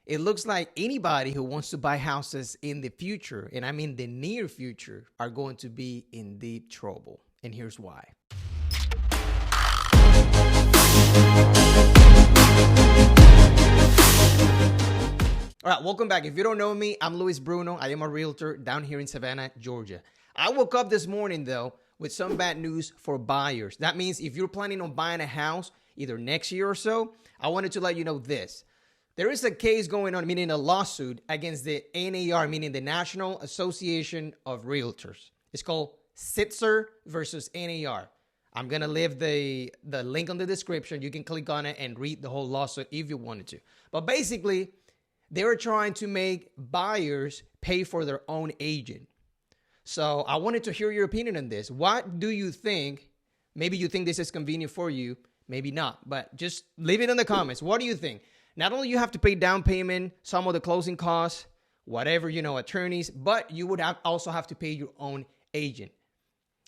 it looks like anybody who wants to buy houses in the future, and I mean the near future, are going to be in deep trouble. And here's why. All right, welcome back. If you don't know me, I'm Luis Bruno. I am a realtor down here in Savannah, Georgia. I woke up this morning, though, with some bad news for buyers. That means if you're planning on buying a house either next year or so, I wanted to let you know this. There is a case going on, meaning a lawsuit against the NAR, meaning the National Association of Realtors. It's called Sitzer versus NAR. I'm going to leave the link on the description. You can click on it and read the whole lawsuit if you wanted to. But basically, they were trying to make buyers pay for their own agent. So I wanted to hear your opinion on this. What do you think? Maybe you think this is convenient for you, maybe not, but just leave it in the comments. What do you think? Not only you have to pay down payment, some of the closing costs, whatever, attorneys, but you would also have to pay your own agent.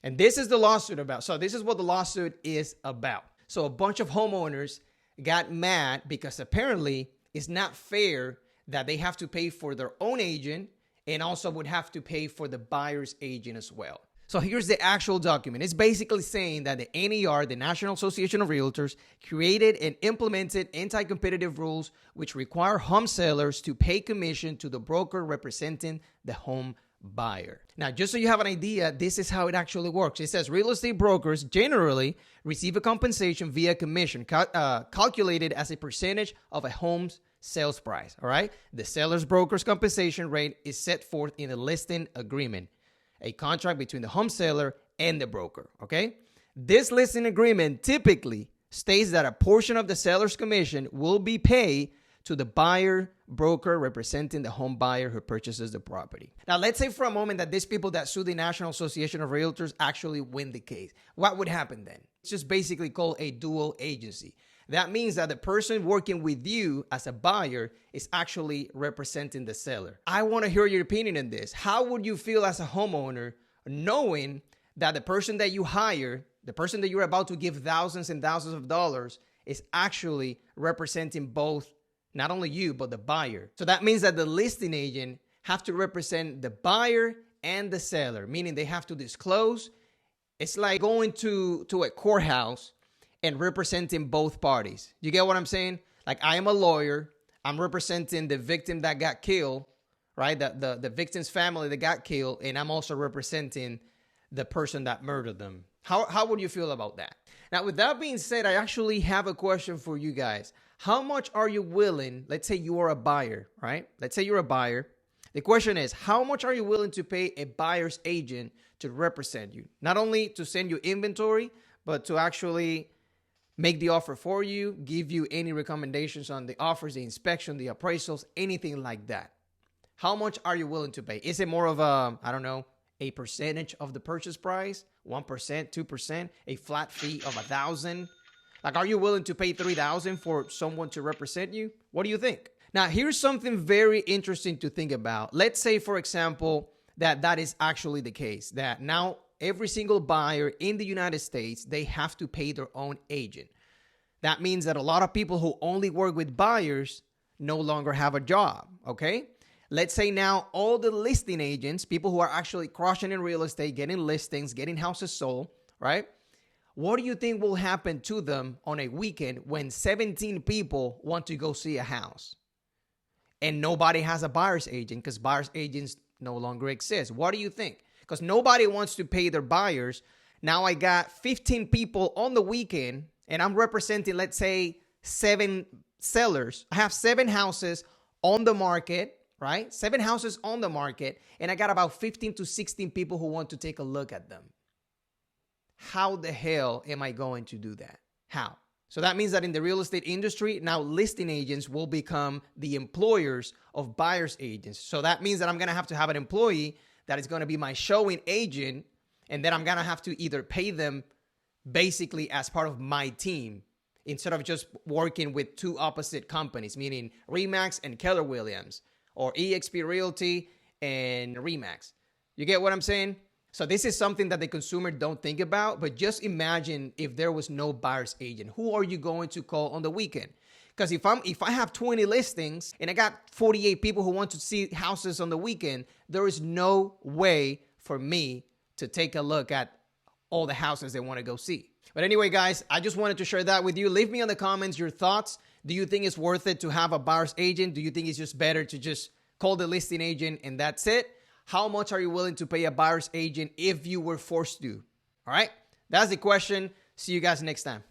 And this is the lawsuit about. So this is what the lawsuit is about. So a bunch of homeowners got mad because apparently it's not fair that they have to pay for their own agent and also would have to pay for the buyer's agent as well. So here's the actual document. It's basically saying that the NAR, the National Association of Realtors, created and implemented anti-competitive rules which require home sellers to pay commission to the broker representing the home buyer. Now, just so you have an idea, this is how it actually works. It says real estate brokers generally receive a compensation via commission calculated as a percentage of a home's sales price. All right. The seller's broker's compensation rate is set forth in a listing agreement, a contract between the home seller and the broker. Okay. This listing agreement typically states that a portion of the seller's commission will be paid to the buyer broker representing the home buyer who purchases the property. Now, let's say for a moment that these people that sue the National Association of Realtors actually win the case. What would happen then? It's just basically called a dual agency. That means that the person working with you as a buyer is actually representing the seller. I want to hear your opinion on this. How would you feel as a homeowner knowing that the person that you hire, the person that you're about to give thousands and thousands of dollars, is actually representing both, not only you, but the buyer? So that means that the listing agent have to represent the buyer and the seller, meaning they have to disclose. It's like going to a courthouse and representing both parties. You get what I'm saying? Like, I am a lawyer. I'm representing the victim that got killed, right? The victim's family that got killed. And I'm also representing the person that murdered them. How would you feel about that? Now, with that being said, I actually have a question for you guys. How much are you willing? Let's say you are a buyer, right? Let's say you're a buyer. The question is, how much are you willing to pay a buyer's agent to represent you? Not only to send you inventory, but to actually make the offer for you, give you any recommendations on the offers, the inspection, the appraisals, anything like that. How much are you willing to pay? Is it more of a percentage of the purchase price? 1%, 2%, a flat fee of $1,000? Like, are you willing to pay $3,000 for someone to represent you? What do you think? Now, here's something very interesting to think about. Let's say, for example, that is actually the case, that now every single buyer in the United States, they have to pay their own agent. That means that a lot of people who only work with buyers no longer have a job, okay? Let's say now all the listing agents, people who are actually crushing in real estate, getting listings, getting houses sold, right? What do you think will happen to them on a weekend when 17 people want to go see a house and nobody has a buyer's agent because buyer's agents no longer exist? What do you think? Because nobody wants to pay their buyers. Now I got 15 people on the weekend and I'm representing, let's say, 7 sellers. I have 7 houses on the market, right? 7 houses on the market. And I got about 15 to 16 people who want to take a look at them. How the hell am I going to do that? How? So that means that in the real estate industry, now listing agents will become the employers of buyer's agents. So that means that I'm going to have an employee that is going to be my showing agent, and then I'm going to have to either pay them basically as part of my team instead of just working with 2 opposite companies, meaning RE/MAX and Keller Williams, or eXp Realty and RE/MAX. You get what I'm saying? So this is something that the consumer don't think about, but just imagine if there was no buyer's agent. Who are you going to call on the weekend? Because if I have 20 listings and I got 48 people who want to see houses on the weekend, there is no way for me to take a look at all the houses they want to go see. But anyway, guys, I just wanted to share that with you. Leave me in the comments your thoughts. Do you think it's worth it to have a buyer's agent? Do you think it's just better to just call the listing agent and that's it? How much are you willing to pay a buyer's agent if you were forced to? All right, that's the question. See you guys next time.